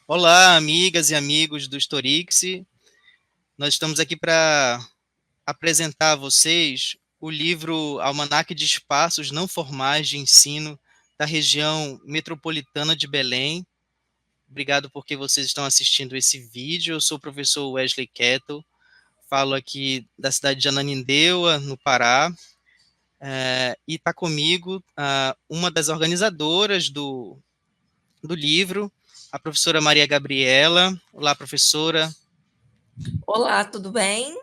Olá, amigas e amigos do Storix. Nós estamos aqui para apresentar a vocês o livro Almanaque de Espaços Não Formais de Ensino da região metropolitana de Belém. Obrigado porque vocês estão assistindo esse vídeo. Eu sou o professor Wesley Kettle, falo aqui da cidade de Ananindeua, no Pará, e está comigo uma das organizadoras do livro, a professora Maria Gabriela. Olá, professora. Olá, tudo bem?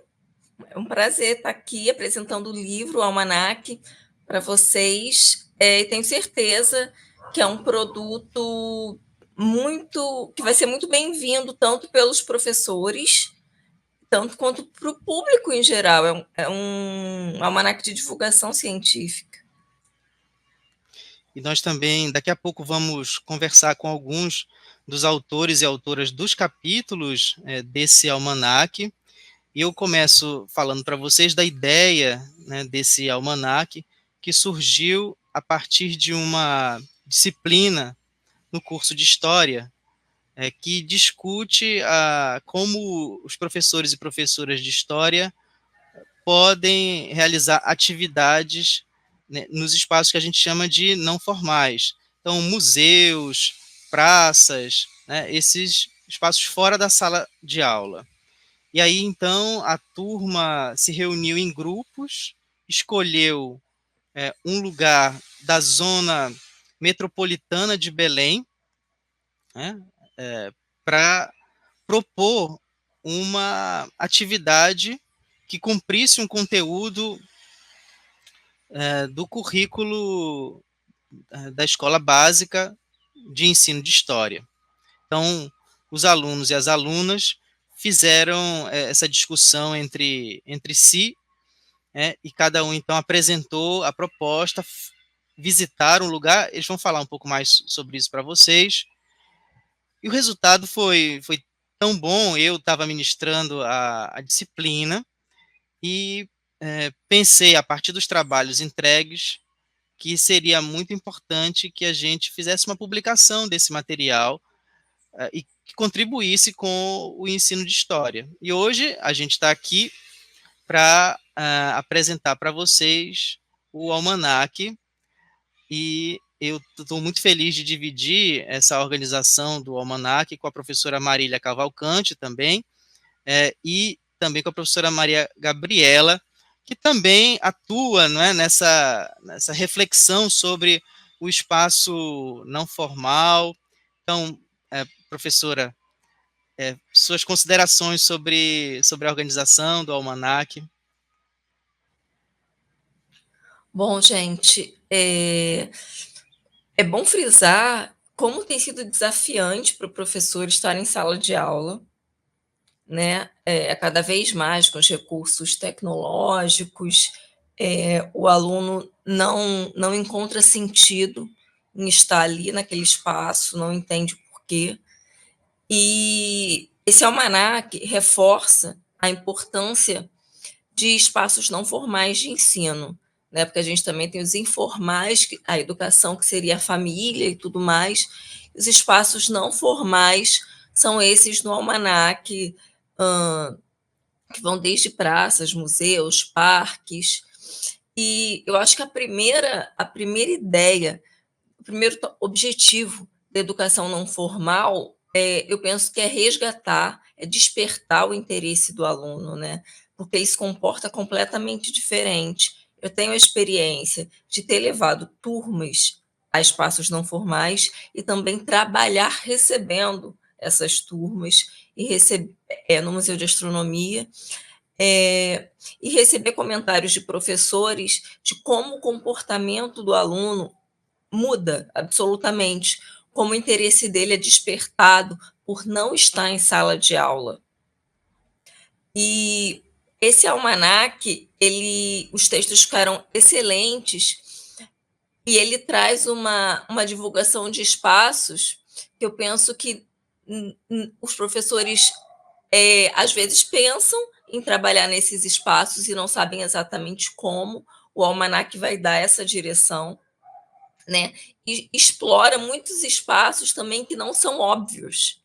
É um prazer estar aqui apresentando o livro, o Almanac, para vocês. Tenho certeza que é um produto que vai ser muito bem-vindo, tanto pelos professores, tanto quanto para o público em geral. É um almanac de divulgação científica. E nós também, daqui a pouco, vamos conversar com alguns dos autores e autoras dos capítulos desse almanaque. E eu começo falando para vocês da ideia, né, desse almanaque, que surgiu a partir de uma disciplina no curso de História, que discute como os professores e professoras de História podem realizar atividades, né, nos espaços que a gente chama de não formais. Então, museus, praças, né, esses espaços fora da sala de aula. E aí, então, a turma se reuniu em grupos, escolheu um lugar da zona metropolitana de Belém, né, para propor uma atividade que cumprisse um conteúdo do currículo da escola básica de ensino de história. Então, os alunos e as alunas fizeram essa discussão entre si, e cada um então apresentou a proposta, visitaram o lugar. Eles vão falar um pouco mais sobre isso para vocês. E o resultado foi tão bom. Eu estava ministrando a disciplina e pensei, a partir dos trabalhos entregues, que seria muito importante que a gente fizesse uma publicação desse material e que contribuísse com o ensino de história. E hoje a gente está aqui para apresentar para vocês o almanaque, e eu estou muito feliz de dividir essa organização do almanaque com a professora Marília Cavalcante também, e também com a professora Maria Gabriela, que também atua, não é, nessa reflexão sobre o espaço não formal. Então, professora, suas considerações sobre a organização do Almanac. Bom, gente, é bom frisar como tem sido desafiante para o professor estar em sala de aula, né? Cada vez mais com os recursos tecnológicos, o aluno não encontra sentido em estar ali naquele espaço, não entende o porquê. E esse almanac reforça a importância de espaços não formais de ensino, né? Porque a gente também tem os informais, a educação que seria a família e tudo mais. Os espaços não formais são esses no almanac, que vão desde praças, museus, parques. E eu acho que a primeira ideia, o primeiro objetivo da educação não formal, eu penso que é resgatar, é despertar o interesse do aluno, né? Porque ele se comporta completamente diferente. Eu tenho a experiência de ter levado turmas a espaços não formais e também trabalhar recebendo essas turmas e no Museu de Astronomia, e receber comentários de professores de como o comportamento do aluno muda absolutamente, como o interesse dele é despertado por não estar em sala de aula. E esse almanac, os textos ficaram excelentes e ele traz uma divulgação de espaços que eu penso que os professores às vezes pensam em trabalhar nesses espaços e não sabem exatamente como. O almanac vai dar essa direção, né? E explora muitos espaços também que não são óbvios.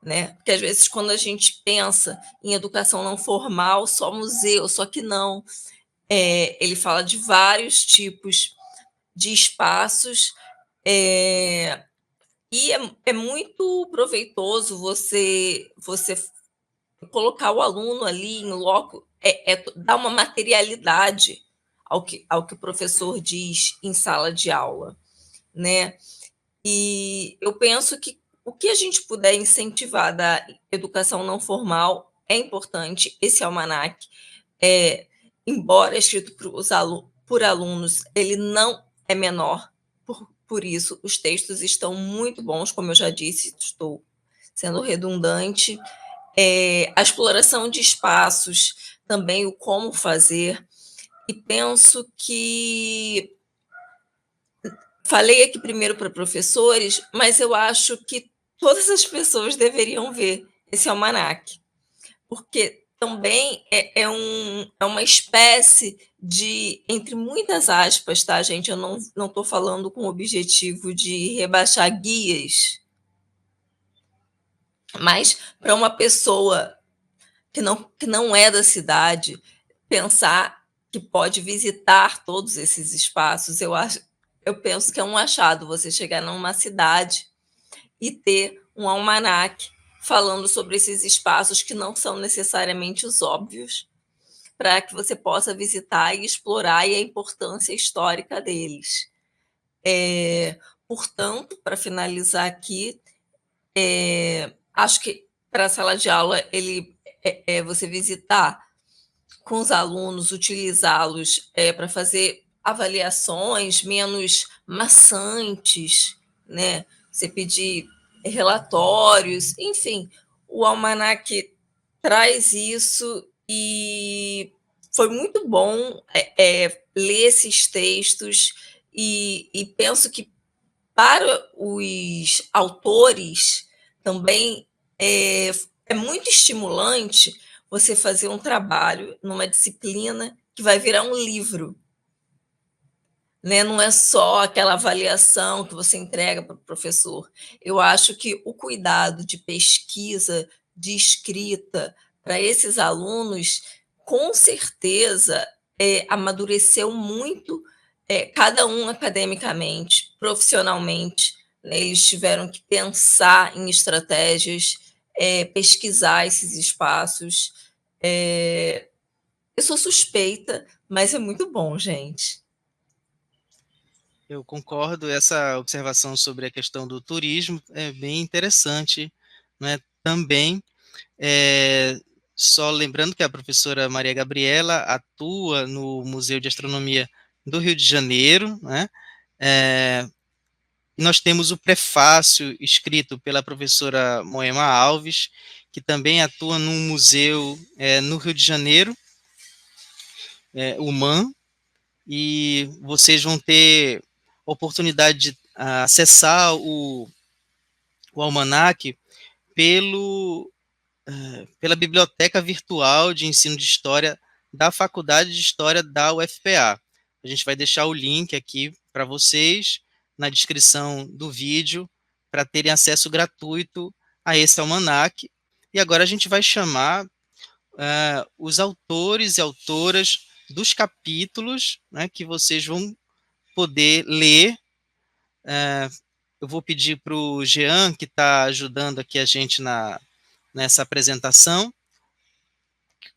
né? Porque às vezes quando a gente pensa em educação não formal, só museu, só que não. Ele fala de vários tipos de espaços, e é muito proveitoso você colocar o aluno ali em loco, dar uma materialidade ao que o professor diz em sala de aula, né? E eu penso que o que a gente puder incentivar da educação não formal é importante. Esse almanac, embora escrito por alunos, ele não é menor. Por isso, os textos estão muito bons, como eu já disse, estou sendo redundante. A exploração de espaços, também o como fazer. E penso que falei aqui primeiro para professores, mas eu acho que todas as pessoas deveriam ver esse almanac, porque também é uma espécie de, entre muitas aspas, tá, gente? Eu não estou falando com o objetivo de rebaixar guias, mas para uma pessoa que não é da cidade, pensar que pode visitar todos esses espaços, eu penso que é um achado você chegar numa cidade e ter um almanaque falando sobre esses espaços que não são necessariamente os óbvios, para que você possa visitar e explorar e a importância histórica deles. Portanto, para finalizar aqui, acho que para a sala de aula você visitar com os alunos, utilizá-los para fazer avaliações menos maçantes, né? Você pedir relatórios, enfim, o almanac traz isso e foi muito bom ler esses textos e penso que para os autores também é, é muito estimulante você fazer um trabalho numa disciplina que vai virar um livro, né? Não é só aquela avaliação que você entrega para o professor. Eu acho que o cuidado de pesquisa, de escrita para esses alunos, com certeza, amadureceu muito, cada um academicamente, profissionalmente, né? Eles tiveram que pensar em estratégias, pesquisar esses espaços. Eu sou suspeita, mas é muito bom, gente. Eu concordo, essa observação sobre a questão do turismo é bem interessante, né? Também, só lembrando que a professora Maria Gabriela atua no Museu de Astronomia do Rio de Janeiro, né? Nós temos o prefácio escrito pela professora Moema Alves, que também atua num museu no Rio de Janeiro, o MAN, e vocês vão ter oportunidade de acessar o almanac pela biblioteca virtual de ensino de história da Faculdade de História da UFPA. A gente vai deixar o link aqui para vocês na descrição do vídeo para terem acesso gratuito a esse almanac. E agora a gente vai chamar os autores e autoras dos capítulos, né, que vocês vão poder ler. Eu vou pedir para o Jean, que está ajudando aqui a gente nessa apresentação,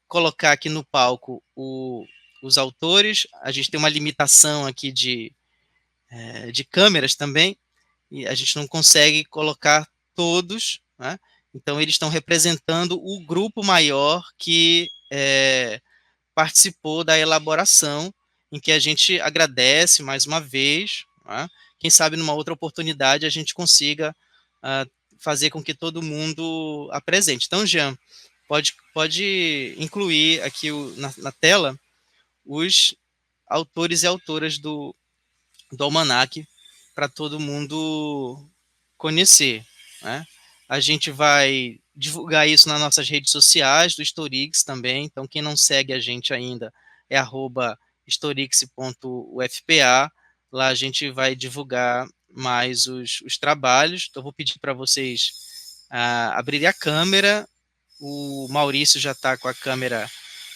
colocar aqui no palco os autores. A gente tem uma limitação aqui de câmeras também, e a gente não consegue colocar todos, né? Então eles estão representando o grupo maior que participou da elaboração, em que a gente agradece mais uma vez, né? Quem sabe numa outra oportunidade a gente consiga fazer com que todo mundo apresente. Então, Jean, pode incluir aqui na tela os autores e autoras do almanac para todo mundo conhecer, né? A gente vai divulgar isso nas nossas redes sociais, do Storix também, então quem não segue a gente ainda é @storix.ufpa, lá a gente vai divulgar mais os trabalhos, então eu vou pedir para vocês abrir a câmera. O Maurício já está com a câmera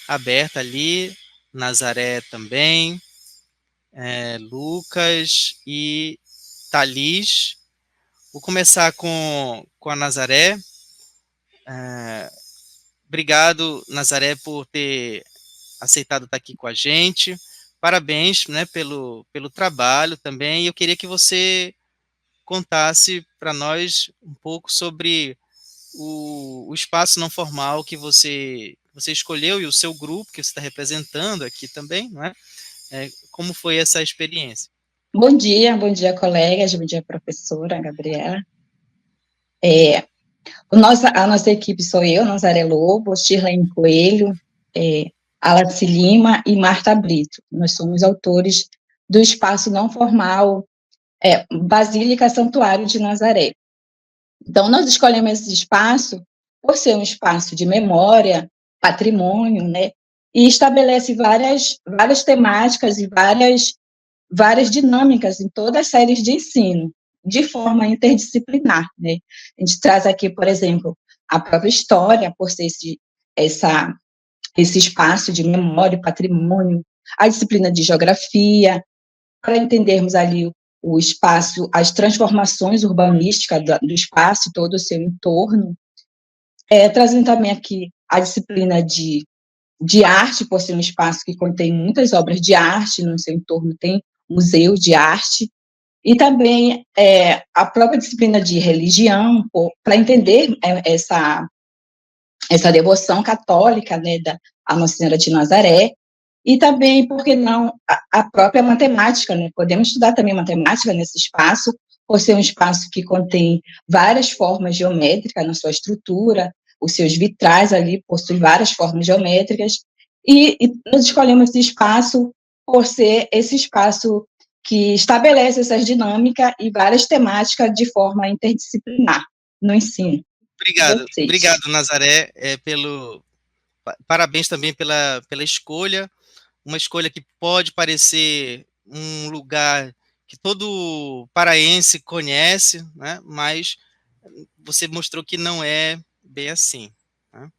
aberta ali, Nazaré também, Lucas e Thalis. Vou começar com a Nazaré. Obrigado, Nazaré, por ter aceitado estar aqui com a gente. Parabéns, né, pelo trabalho também. Eu queria que você contasse para nós um pouco sobre o espaço não formal que você escolheu e o seu grupo que você está representando aqui também, não é? Como foi essa experiência? Bom dia, colegas, bom dia, professora Gabriela. A nossa equipe sou eu, Nazaré Lobo, Shirlene Coelho, Alaci Lima e Marta Brito. Nós somos autores do espaço não formal Basílica Santuário de Nazaré. Então, nós escolhemos esse espaço por ser um espaço de memória, patrimônio, né? E estabelece várias temáticas e várias dinâmicas em todas as séries de ensino, de forma interdisciplinar, né? A gente traz aqui, por exemplo, a própria história, por ser esse espaço de memória e patrimônio, a disciplina de geografia, para entendermos ali o espaço, as transformações urbanísticas do espaço, todo o seu entorno, trazendo também aqui a disciplina de arte, por ser um espaço que contém muitas obras de arte, no seu entorno tem museu de arte, e também a própria disciplina de religião, para entender essa devoção católica, né, a Nossa Senhora de Nazaré, e também, por que não, a própria matemática, né, podemos estudar também matemática nesse espaço, por ser um espaço que contém várias formas geométricas na sua estrutura, os seus vitrais ali possuem várias formas geométricas, e nós escolhemos esse espaço por ser esse espaço que estabelece essas dinâmicas e várias temáticas de forma interdisciplinar no ensino. Obrigado, Nazaré, parabéns também pela escolha, uma escolha que pode parecer um lugar que todo paraense conhece, né, mas você mostrou que não é bem assim, né?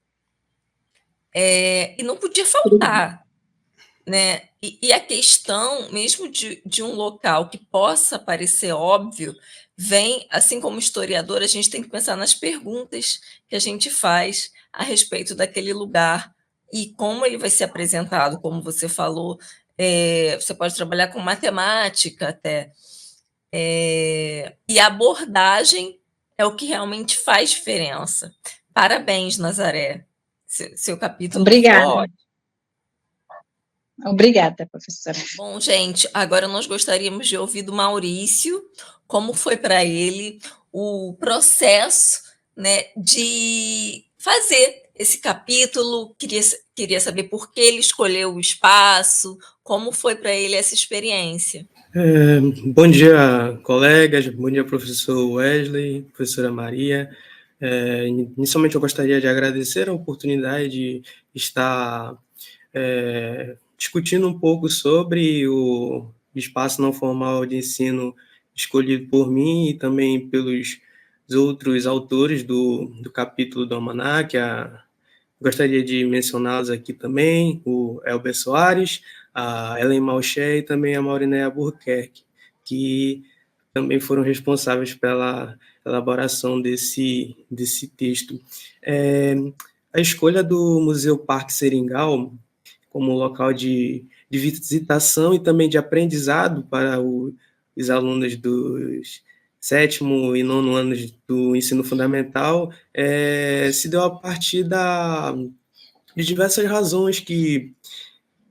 E não podia faltar, né? E a questão, mesmo de um local que possa parecer óbvio, vem, assim como historiador, a gente tem que pensar nas perguntas que a gente faz a respeito daquele lugar e como ele vai ser apresentado, como você falou, você pode trabalhar com matemática até, e a abordagem é o que realmente faz diferença. Parabéns, Nazaré. Seu capítulo Obrigada. ficou ótimo. Obrigada, professora. Bom, gente, agora nós gostaríamos de ouvir do Maurício como foi para ele o processo, né, de fazer esse capítulo. Queria saber por que ele escolheu o espaço, como foi para ele essa experiência. Bom dia, colegas, bom dia, professor Wesley, professora Maria. Inicialmente, eu gostaria de agradecer a oportunidade de estar discutindo um pouco sobre o espaço não formal de ensino escolhido por mim e também pelos outros autores do capítulo do Almanac. Gostaria de mencioná-los aqui também, o Elber Soares, a Ellen Malché e também a Maurinéia Albuquerque, que também foram responsáveis pela elaboração desse texto. A escolha do Museu Parque Seringal como local de visitação e também de aprendizado para os alunos dos 7º e 9º anos do ensino fundamental, se deu a partir de diversas razões que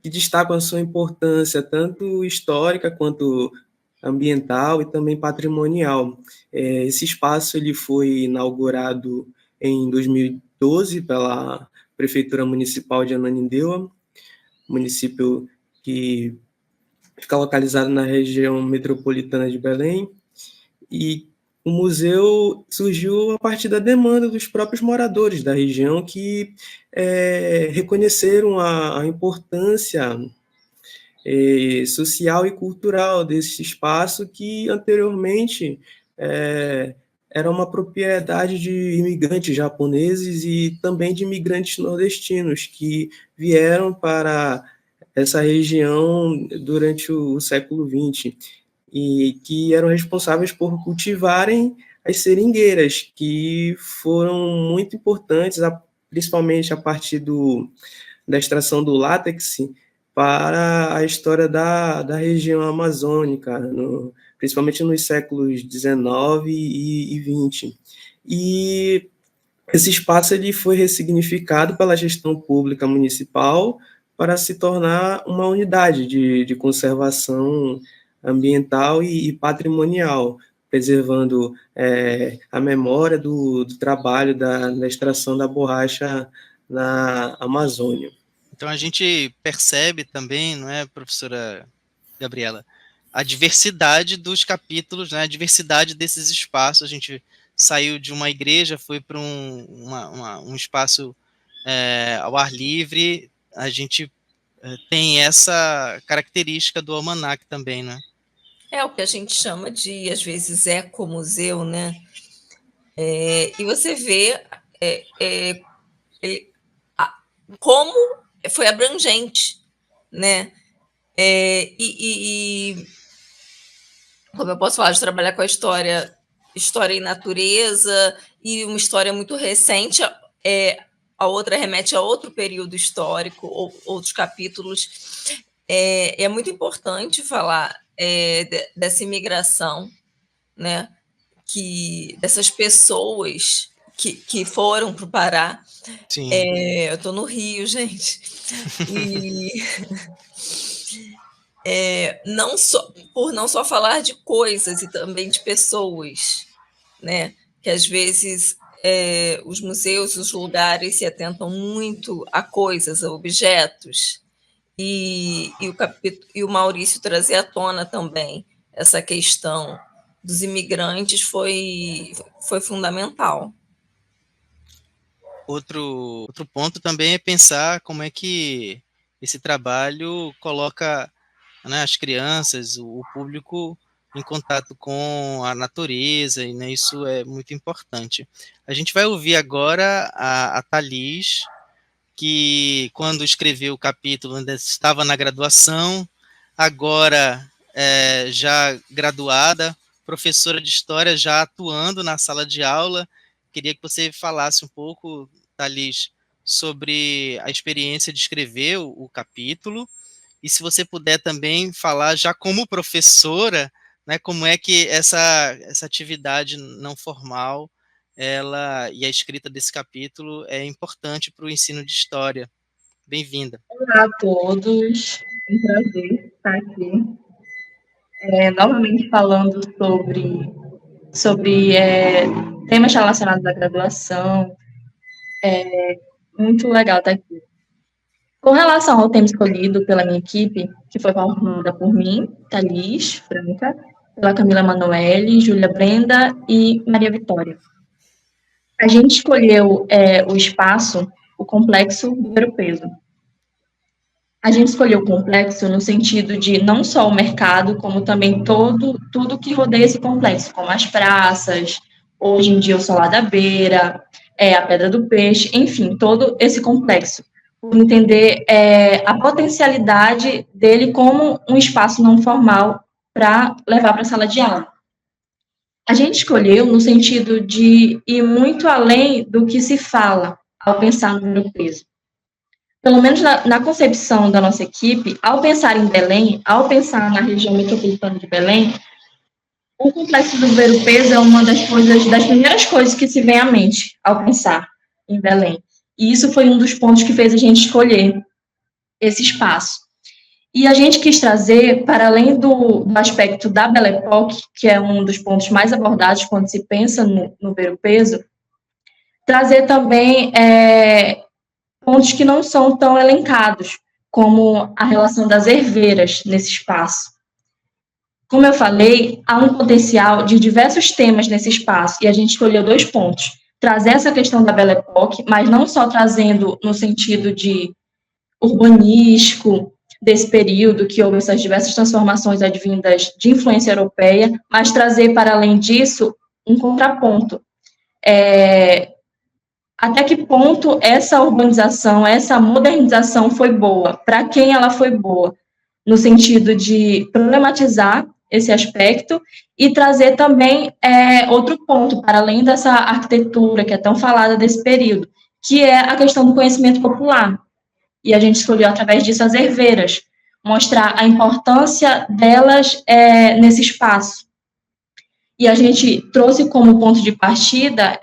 destacam a sua importância, tanto histórica quanto ambiental e também patrimonial. Esse espaço ele foi inaugurado em 2012 pela Prefeitura Municipal de Ananindeua, município que fica localizado na região metropolitana de Belém, e o museu surgiu a partir da demanda dos próprios moradores da região que reconheceram a importância social e cultural desse espaço que anteriormente era uma propriedade de imigrantes japoneses e também de imigrantes nordestinos que vieram para essa região durante o século XX e que eram responsáveis por cultivarem as seringueiras, que foram muito importantes, principalmente a partir da extração do látex, para a história da região amazônica, principalmente nos séculos XIX e XX. E esse espaço ele foi ressignificado pela gestão pública municipal para se tornar uma unidade de conservação ambiental e patrimonial, preservando a memória do trabalho da extração da borracha na Amazônia. Então, a gente percebe também, não é, professora Gabriela, a diversidade dos capítulos, né, a diversidade desses espaços. A gente saiu de uma igreja, foi para um espaço ao ar livre. A gente tem essa característica do almanac também, né? É o que a gente chama de, às vezes, ecomuseu, né? E você vê como foi abrangente, né? Como eu posso falar, de trabalhar com a história e natureza, e uma história muito recente, a outra remete a outro período histórico, ou outros capítulos. É muito importante falar dessa imigração, né? Dessas pessoas que foram para o Pará. Sim. Eu estou no Rio, gente. Por não só falar de coisas, e também de pessoas, né? Que às vezes os museus, os lugares se atentam muito a coisas, a objetos, e o Maurício trazer à tona também essa questão dos imigrantes foi fundamental. Outro ponto também é pensar como é que esse trabalho coloca, né, as crianças, o público, em contato com a natureza, e, né, isso é muito importante. A gente vai ouvir agora a Thalis, que quando escreveu o capítulo ainda estava na graduação, agora já graduada, professora de história, já atuando na sala de aula. Queria que você falasse um pouco, Thalis, sobre a experiência de escrever o capítulo, e se você puder também falar já como professora, né, como é que essa atividade não formal, e a escrita desse capítulo é importante para o ensino de história. Bem-vinda. Olá a todos, é um prazer estar aqui. Novamente falando sobre temas relacionados à graduação. Muito legal estar aqui. Com relação ao tema escolhido pela minha equipe, que foi formada por mim, Thalis Franca, pela Camila Manoeli, Júlia Brenda e Maria Vitória. A gente escolheu o espaço, o complexo do Ver-o-Peso. A gente escolheu o complexo no sentido de não só o mercado, como também tudo que rodeia esse complexo, como as praças, hoje em dia o Solar da Beira, a Pedra do Peixe, enfim, todo esse complexo, por entender a potencialidade dele como um espaço não formal para levar para a sala de aula. A gente escolheu no sentido de ir muito além do que se fala ao pensar no Ver-o-Peso. Pelo menos na concepção da nossa equipe, ao pensar em Belém, ao pensar na região metropolitana de Belém, o complexo do Ver-o-Peso é uma das primeiras coisas que se vem à mente ao pensar em Belém. E isso foi um dos pontos que fez a gente escolher esse espaço. E a gente quis trazer, para além do aspecto da Belle Époque, que é um dos pontos mais abordados quando se pensa no Ver-o-Peso, trazer também pontos que não são tão elencados, como a relação das herveiras nesse espaço. Como eu falei, há um potencial de diversos temas nesse espaço, e a gente escolheu 2 pontos. Trazer essa questão da Belle Époque, mas não só trazendo no sentido de urbanístico, desse período que houve essas diversas transformações advindas de influência europeia, mas trazer, para além disso, um contraponto. Até que ponto essa urbanização, essa modernização foi boa? Para quem ela foi boa? No sentido de problematizar esse aspecto e trazer também outro ponto, para além dessa arquitetura que é tão falada desse período, que é a questão do conhecimento popular. E a gente escolheu, através disso, as herveiras, mostrar a importância delas nesse espaço. E a gente trouxe como ponto de partida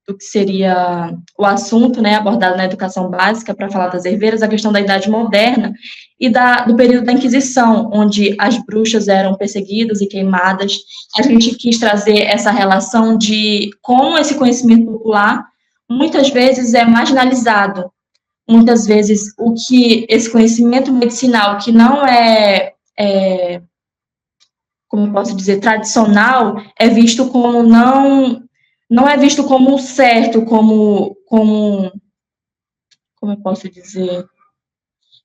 do que seria o assunto, né, abordado na educação básica, para falar das herveiras, a questão da Idade Moderna e do período da Inquisição, onde as bruxas eram perseguidas e queimadas. A gente quis trazer essa relação de como esse conhecimento popular muitas vezes é marginalizado. Muitas vezes o que esse conhecimento medicinal, que não como eu posso dizer, tradicional, é visto como não é visto como certo, como eu posso dizer,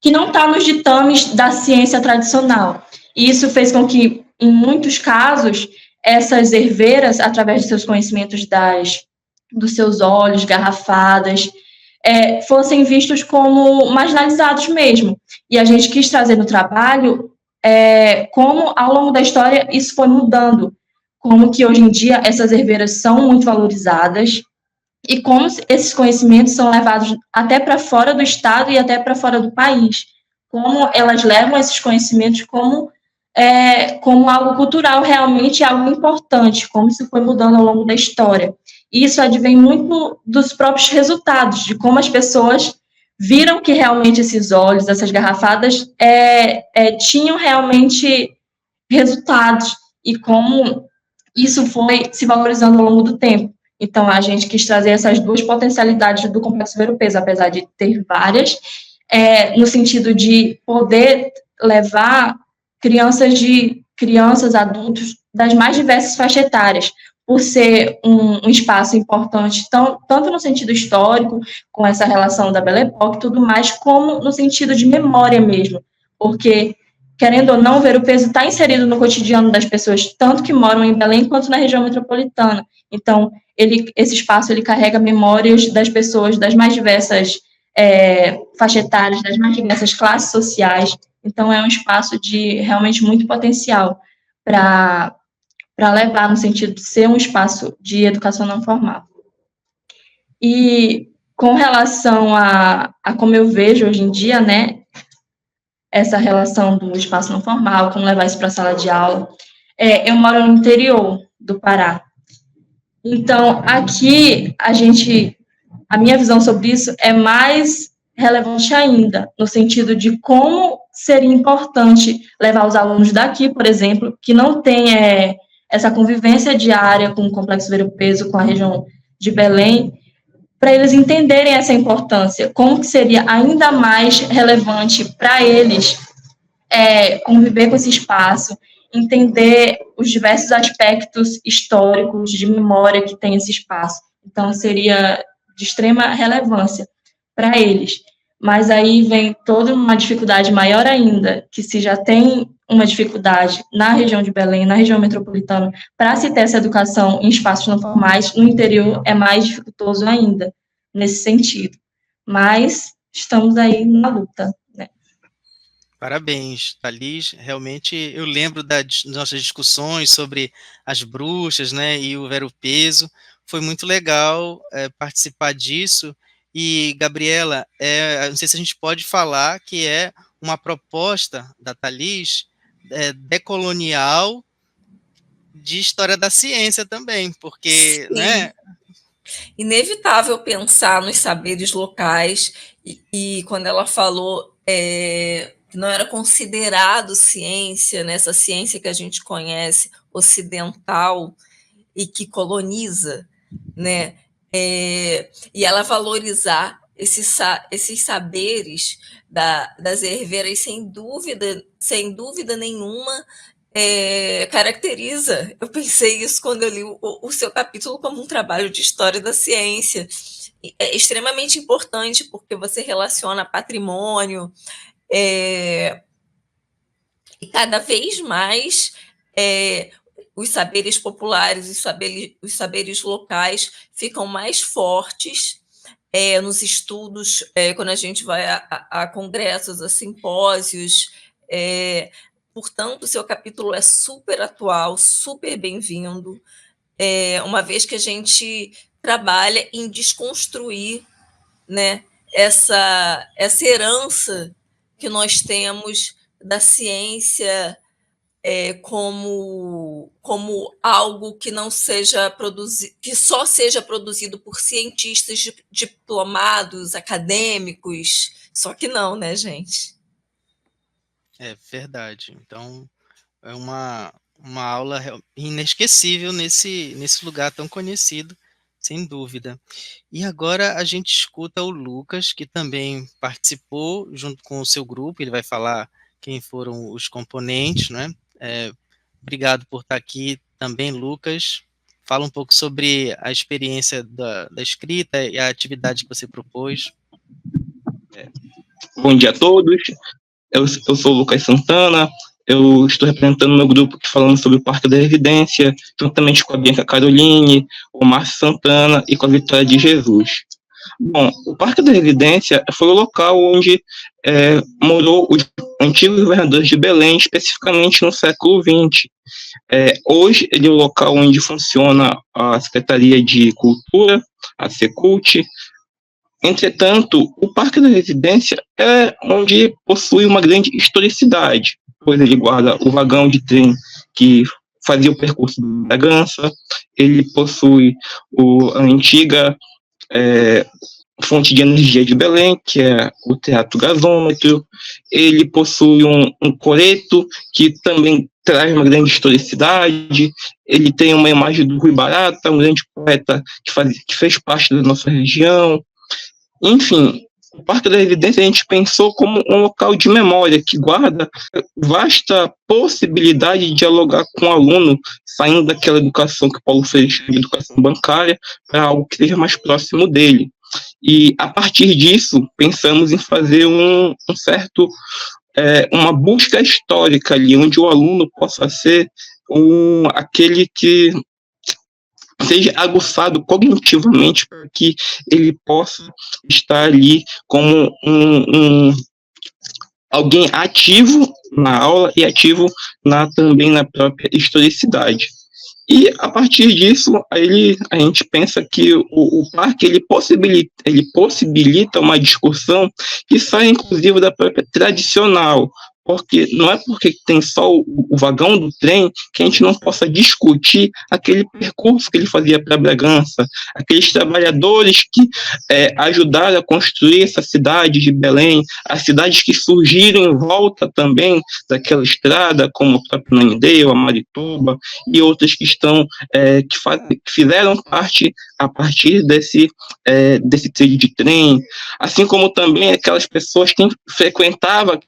que não está nos ditames da ciência tradicional. E isso fez com que, em muitos casos, essas herveiras, através de seus conhecimentos dos seus olhos, garrafadas, fossem vistos como marginalizados mesmo. E a gente quis trazer no trabalho como, ao longo da história, isso foi mudando, como que, hoje em dia, essas herveiras são muito valorizadas, e como esses conhecimentos são levados até para fora do estado e até para fora do país, como elas levam esses conhecimentos como algo cultural, realmente algo importante, como isso foi mudando ao longo da história. E isso advém muito dos próprios resultados, de como as pessoas viram que realmente esses óleos, essas garrafadas, tinham realmente resultados, e como isso foi se valorizando ao longo do tempo. Então, a gente quis trazer essas duas potencialidades do Complexo Ver-o-Peso, apesar de ter várias, no sentido de poder levar crianças, adultos, das mais diversas faixas etárias, por ser um espaço importante, tanto no sentido histórico, com essa relação da Belle Époque e tudo mais, como no sentido de memória mesmo, porque, querendo ou não, Ver-o-Peso está inserido no cotidiano das pessoas, tanto que moram em Belém, quanto na região metropolitana. Então, esse espaço ele carrega memórias das pessoas das mais diversas faixas etárias, das mais diversas classes sociais. Então, é um espaço de realmente muito potencial para levar no sentido de ser um espaço de educação não formal. E com relação a como eu vejo hoje em dia, né, essa relação do espaço não formal, como levar isso para a sala de aula, eu moro no interior do Pará. Então, aqui, a minha visão sobre isso é mais relevante ainda, no sentido de como seria importante levar os alunos daqui, por exemplo, que não tem essa convivência diária com o Complexo Ver-o-Peso, com a região de Belém, para eles entenderem essa importância, como que seria ainda mais relevante para eles conviver com esse espaço, entender os diversos aspectos históricos de memória que tem esse espaço. Então, seria de extrema relevância para eles. Mas aí vem toda uma dificuldade maior ainda, que se já tem uma dificuldade na região de Belém, na região metropolitana, para se ter essa educação em espaços não formais, no interior é mais dificultoso ainda, nesse sentido. Mas estamos aí na luta, né? Parabéns, Thalis. Realmente, eu lembro das nossas discussões sobre as bruxas, né, e o Ver-o-Peso. Foi muito legal participar disso. E, Gabriela, não sei se a gente pode falar que é uma proposta da Thalis decolonial de história da ciência também, porque, Sim. né? Inevitável pensar nos saberes locais, e quando ela falou que não era considerado ciência, né, essa ciência que a gente conhece, ocidental, e que coloniza, né, e ela valorizar esses saberes das herveiras, sem dúvida nenhuma, caracteriza. Eu pensei isso quando eu li o seu capítulo como um trabalho de história da ciência. É extremamente importante, porque você relaciona patrimônio, e cada vez mais os saberes populares, os saberes locais ficam mais fortes nos estudos, quando a gente vai a congressos, a simpósios. Portanto, o seu capítulo é super atual, super bem-vindo, uma vez que a gente trabalha em desconstruir, né, essa herança que nós temos da ciência como algo que não seja produzido, que só seja produzido por cientistas diplomados, acadêmicos, só que não, né, gente? É verdade. Então, é uma aula inesquecível nesse lugar tão conhecido, sem dúvida. E agora a gente escuta o Lucas, que também participou junto com o seu grupo, ele vai falar quem foram os componentes, né? Obrigado por estar aqui também, Lucas. Fala um pouco sobre a experiência da escrita e a atividade que você propôs. Bom dia a todos. Eu sou o Lucas Santana, eu estou representando meu grupo aqui falando sobre o Parque da Residência, juntamente com a Bianca Caroline, o Márcio Santana e com a Vitória de Jesus. Bom, o Parque da Residência foi o local onde morou os antigos governadores de Belém, especificamente no século XX. Hoje ele é o local onde funciona a Secretaria de Cultura, a Secult. Entretanto, o Parque da Residência é onde possui uma grande historicidade, pois ele guarda o vagão de trem que fazia o percurso da Bragança, ele possui a antiga fonte de energia de Belém, que é o Teatro Gasômetro, ele possui um coreto, que também traz uma grande historicidade, ele tem uma imagem do Rui Barata, um grande poeta que fez parte da nossa região. Enfim, o Parque da Residência a gente pensou como um local de memória que guarda vasta possibilidade de dialogar com o aluno, saindo daquela educação que Paulo Freire chama de educação bancária, para algo que seja mais próximo dele. E, a partir disso, pensamos em fazer uma busca histórica ali, onde o aluno possa ser aquele que seja aguçado cognitivamente para que ele possa estar ali como alguém ativo na aula e ativo também na própria historicidade. E, a partir disso, a gente pensa que o parque ele possibilita uma discussão que sai, inclusive, da própria tradicional, porque não é porque tem só o vagão do trem que a gente não possa discutir aquele percurso que ele fazia para Bragança, aqueles trabalhadores que ajudaram a construir essa cidade de Belém, as cidades que surgiram em volta também daquela estrada, como o próprio Nanindeua, a Marituba, e outras que que fizeram parte a partir desse trilho de trem, assim como também aquelas pessoas que frequentavam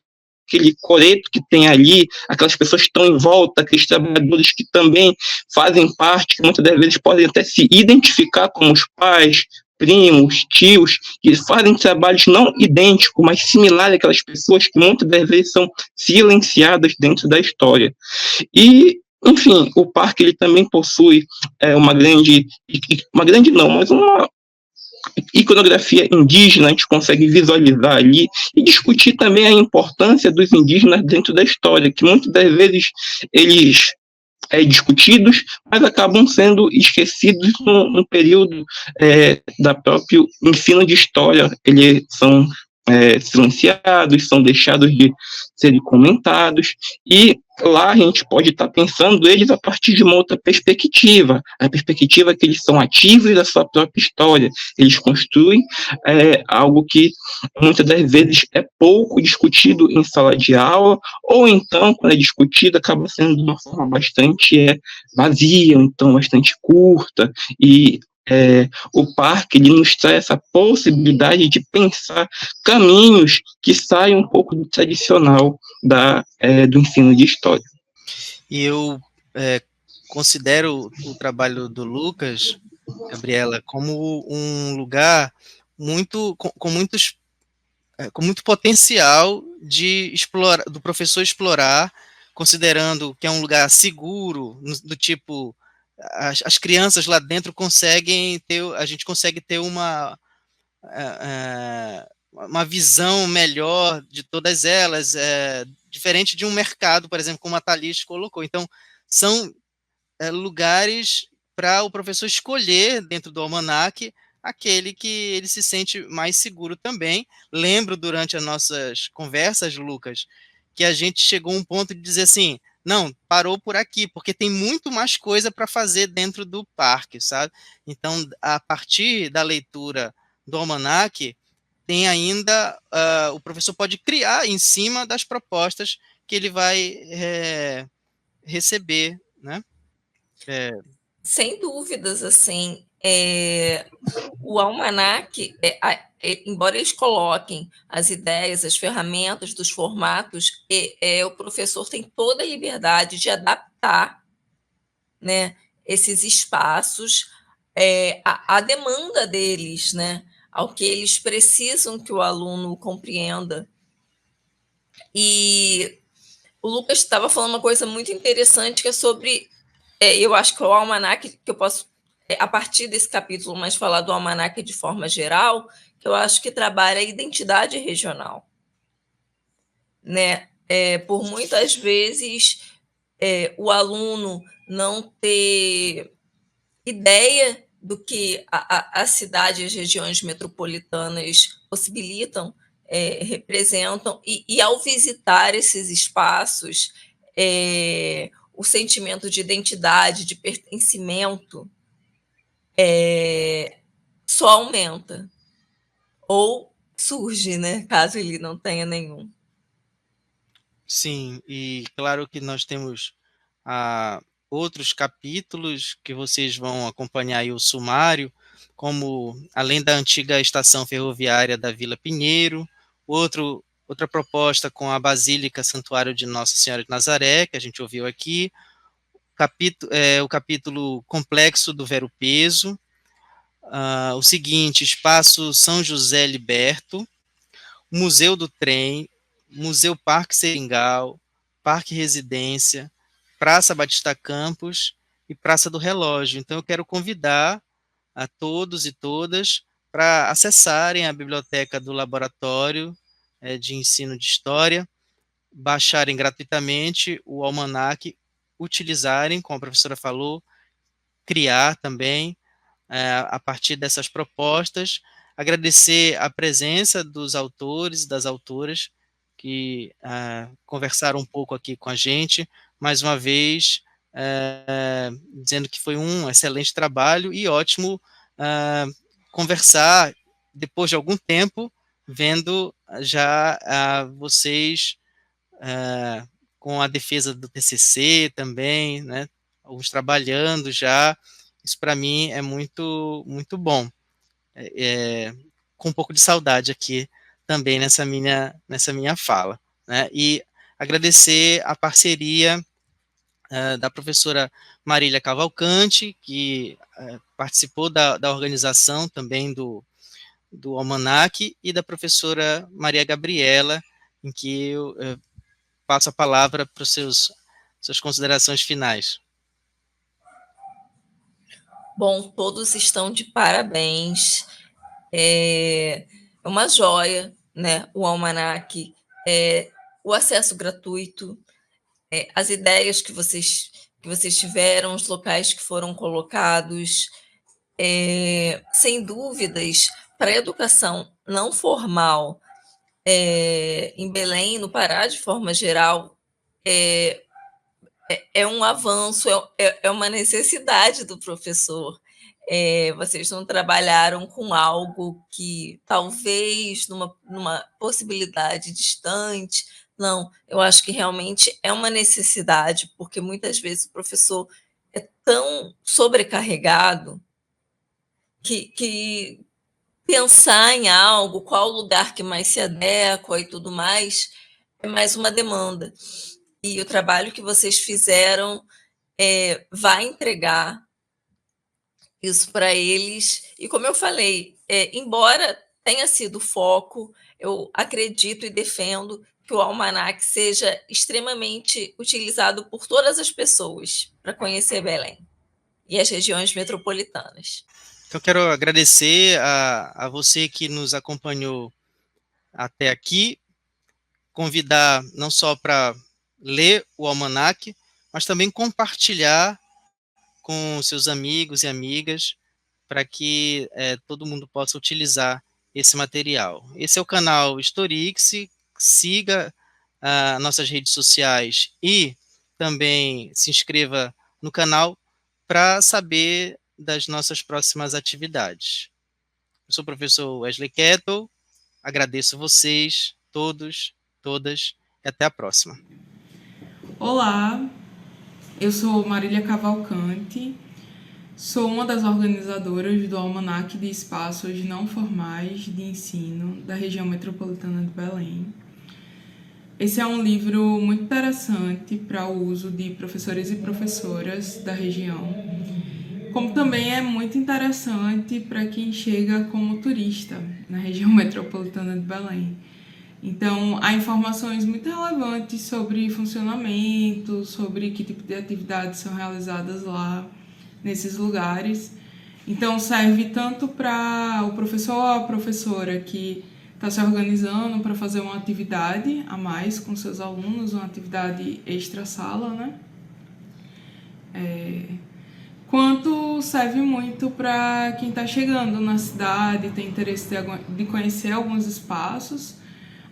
aquele coreto que tem ali, aquelas pessoas que estão em volta, aqueles trabalhadores que também fazem parte, que muitas das vezes podem até se identificar como os pais, primos, tios, que fazem trabalhos não idênticos, mas similares àquelas pessoas que muitas das vezes são silenciadas dentro da história. E, enfim, o parque ele também possui uma iconografia indígena, a gente consegue visualizar ali e discutir também a importância dos indígenas dentro da história, que muitas das vezes eles discutidos, mas acabam sendo esquecidos no período da próprio ensino de história. Eles são silenciados, são deixados de serem comentados, e lá a gente pode estar pensando eles a partir de uma outra perspectiva, a perspectiva que eles são ativos da sua própria história, eles construem algo que muitas das vezes é pouco discutido em sala de aula, ou então, quando é discutido, acaba sendo de uma forma bastante vazia, então bastante curta, e o parque ele nos traz essa possibilidade de pensar caminhos que saem um pouco do tradicional do ensino de história. E eu considero o trabalho do Lucas, Gabriela, como um lugar com muito potencial do professor explorar considerando que é um lugar seguro, do tipo, as crianças lá dentro conseguem ter, a gente consegue ter uma visão melhor de todas elas, diferente de um mercado, por exemplo, como a Thalys colocou. Então, são lugares para o professor escolher dentro do almanaque aquele que ele se sente mais seguro também. Lembro durante as nossas conversas, Lucas, que a gente chegou a um ponto de dizer assim, não, parou por aqui, porque tem muito mais coisa para fazer dentro do parque, sabe? Então, a partir da leitura do almanaque, tem ainda, o professor pode criar em cima das propostas que ele vai receber, né? Sem dúvidas, assim, o almanaque, embora eles coloquem as ideias, as ferramentas dos formatos, o professor tem toda a liberdade de adaptar, né, esses espaços à demanda deles, né, ao que eles precisam que o aluno compreenda. E o Lucas estava falando uma coisa muito interessante, que é sobre, eu acho que o almanaque, que eu posso, a partir desse capítulo, mais falar do almanaque de forma geral, que eu acho que trabalha a identidade regional, né? Por muitas vezes, o aluno não ter ideia do que a cidade e as regiões metropolitanas possibilitam, representam, e ao visitar esses espaços, o sentimento de identidade, de pertencimento, só aumenta, ou surge, né, caso ele não tenha nenhum. Sim, e claro que nós temos outros capítulos que vocês vão acompanhar aí o sumário, como além da antiga estação ferroviária da Vila Pinheiro, outra proposta com a Basílica Santuário de Nossa Senhora de Nazaré, que a gente ouviu aqui, o capítulo complexo do Vero Peso, o seguinte, Espaço São José Liberto, Museu do Trem, Museu Parque Seringal, Parque Residência, Praça Batista Campos e Praça do Relógio. Então, eu quero convidar a todos e todas para acessarem a biblioteca do Laboratório de Ensino de História, baixarem gratuitamente o almanaque, utilizarem, como a professora falou, criar também a partir dessas propostas, agradecer a presença dos autores e das autoras que conversaram um pouco aqui com a gente, mais uma vez, dizendo que foi um excelente trabalho e ótimo conversar depois de algum tempo, vendo já vocês com a defesa do TCC também, né, alguns trabalhando já. Isso para mim é muito, muito bom. Com um pouco de saudade aqui também nessa minha fala, né? E agradecer a parceria da professora Marília Cavalcante, que participou da organização também do Almanac, e da professora Maria Gabriela, em que eu passo a palavra para suas considerações finais. Bom, todos estão de parabéns. É uma joia, né? O almanaque, o acesso gratuito, as ideias que vocês tiveram, os locais que foram colocados, sem dúvidas, para a educação não formal em Belém, no Pará, de forma geral, é um avanço, é uma necessidade do professor. Vocês não trabalharam com algo que talvez numa possibilidade distante. Não, eu acho que realmente é uma necessidade, porque muitas vezes o professor é tão sobrecarregado que pensar em algo, qual o lugar que mais se adequa e tudo mais, é mais uma demanda. E o trabalho que vocês fizeram vai entregar isso para eles. E como eu falei, embora tenha sido foco, eu acredito e defendo que o almanaque seja extremamente utilizado por todas as pessoas para conhecer Belém e as regiões metropolitanas. Então, eu quero agradecer a você que nos acompanhou até aqui, convidar não só para ler o almanaque, mas também compartilhar com seus amigos e amigas, para que todo mundo possa utilizar esse material. Esse é o canal Historix, siga nossas redes sociais e também se inscreva no canal para saber das nossas próximas atividades. Eu sou o professor Wesley Kettle, agradeço vocês, todos, todas, e até a próxima. Olá, eu sou Marília Cavalcante, sou uma das organizadoras do Almanaque de Espaços Não Formais de Ensino da região metropolitana de Belém. Esse é um livro muito interessante para o uso de professores e professoras da região, como também é muito interessante para quem chega como turista na região metropolitana de Belém. Então, há informações muito relevantes sobre funcionamento, sobre que tipo de atividades são realizadas lá, nesses lugares. Então, serve tanto para o professor ou a professora que está se organizando para fazer uma atividade a mais com seus alunos, uma atividade extra-sala, né? Quanto serve muito para quem está chegando na cidade, tem interesse de conhecer alguns espaços,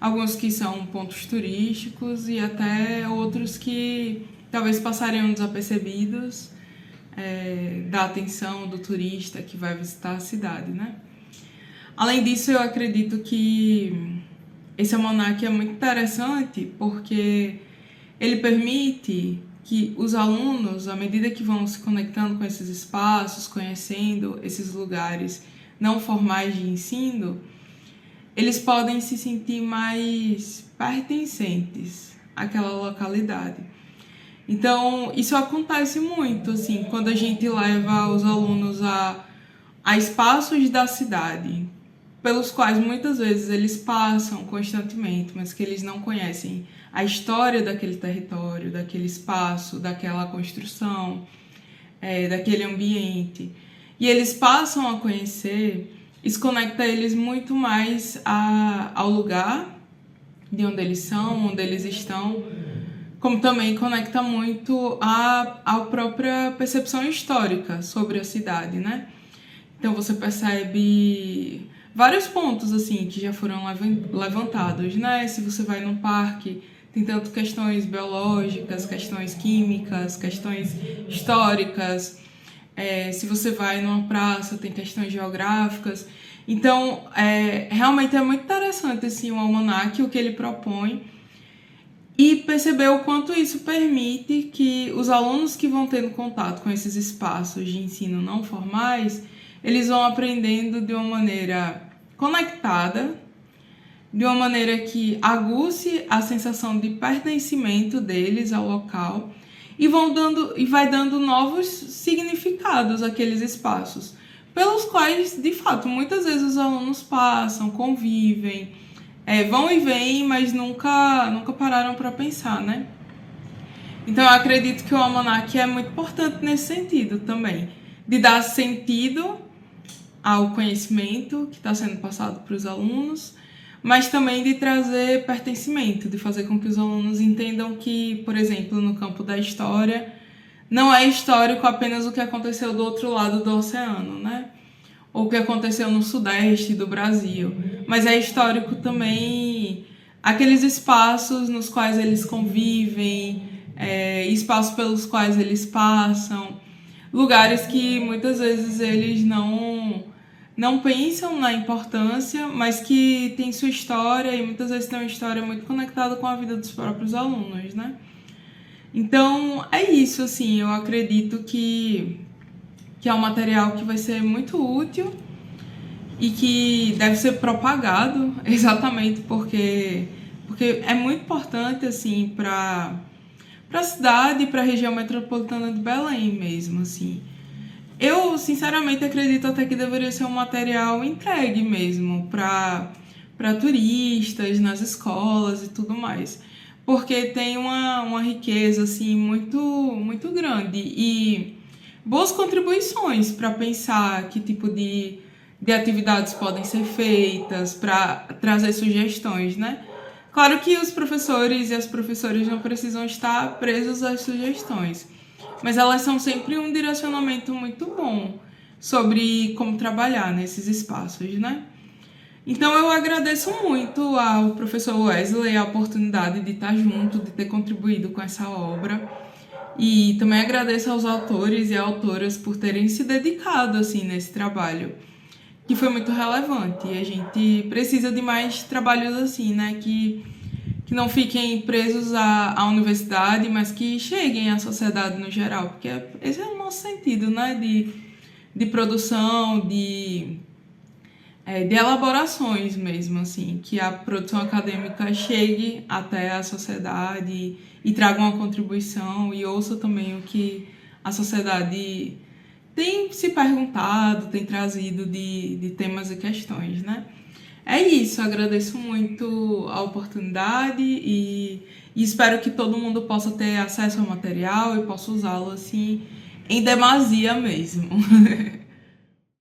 alguns que são pontos turísticos e até outros que talvez passariam desapercebidos da atenção do turista que vai visitar a cidade, né? Além disso, eu acredito que esse almanaque é muito interessante porque ele permite que os alunos, à medida que vão se conectando com esses espaços, conhecendo esses lugares não formais de ensino, eles podem se sentir mais pertencentes àquela localidade. Então, isso acontece muito, assim, quando a gente leva os alunos a espaços da cidade, pelos quais muitas vezes eles passam constantemente, mas que eles não conhecem a história daquele território, daquele espaço, daquela construção, daquele ambiente. E eles passam a conhecer, isso conecta eles muito mais ao lugar de onde eles são, onde eles estão, como também conecta muito à própria percepção histórica sobre a cidade, né? Então você percebe vários pontos assim que já foram levantados, né? Se você vai num parque, tem tanto questões biológicas, questões químicas, questões históricas. Se você vai numa praça, tem questões geográficas. Então, realmente é muito interessante assim, o almanaque, o que ele propõe, e perceber o quanto isso permite que os alunos que vão tendo contato com esses espaços de ensino não formais, eles vão aprendendo de uma maneira conectada, de uma maneira que aguce a sensação de pertencimento deles ao local e vai dando novos significados àqueles espaços, pelos quais, de fato, muitas vezes os alunos passam, convivem, vão e vêm, mas nunca pararam para pensar, né? Então, eu acredito que o almanaque é muito importante nesse sentido também, de dar sentido ao conhecimento que está sendo passado para os alunos, mas também de trazer pertencimento, de fazer com que os alunos entendam que, por exemplo, no campo da história, não é histórico apenas o que aconteceu do outro lado do oceano, né? Ou o que aconteceu no sudeste do Brasil, mas é histórico também aqueles espaços nos quais eles convivem, espaços pelos quais eles passam, lugares que muitas vezes eles não pensam na importância, mas que tem sua história e muitas vezes tem uma história muito conectada com a vida dos próprios alunos, né? Então, é isso, assim, eu acredito que é um material que vai ser muito útil e que deve ser propagado, exatamente porque é muito importante, assim, para a cidade e para a região metropolitana de Belém mesmo, assim. Eu, sinceramente, acredito até que deveria ser um material entregue mesmo para para turistas, nas escolas e tudo mais. Porque tem uma riqueza assim, muito grande e boas contribuições para pensar que tipo de atividades podem ser feitas, para trazer sugestões, né? Claro que os professores e as professoras não precisam estar presos às sugestões, mas elas são sempre um direcionamento muito bom sobre como trabalhar nesses espaços, né? Então eu agradeço muito ao professor Wesley a oportunidade de estar junto, de ter contribuído com essa obra. E também agradeço aos autores e autoras por terem se dedicado assim nesse trabalho, que foi muito relevante. E a gente precisa de mais trabalhos assim, né, que não fiquem presos à universidade, mas que cheguem à sociedade no geral, porque esse é o nosso sentido, né, de produção, de elaborações mesmo, assim, que a produção acadêmica chegue até a sociedade e traga uma contribuição e ouça também o que a sociedade tem se perguntado, tem trazido de temas e questões, né? É isso, agradeço muito a oportunidade e espero que todo mundo possa ter acesso ao material e possa usá-lo assim em demasia mesmo.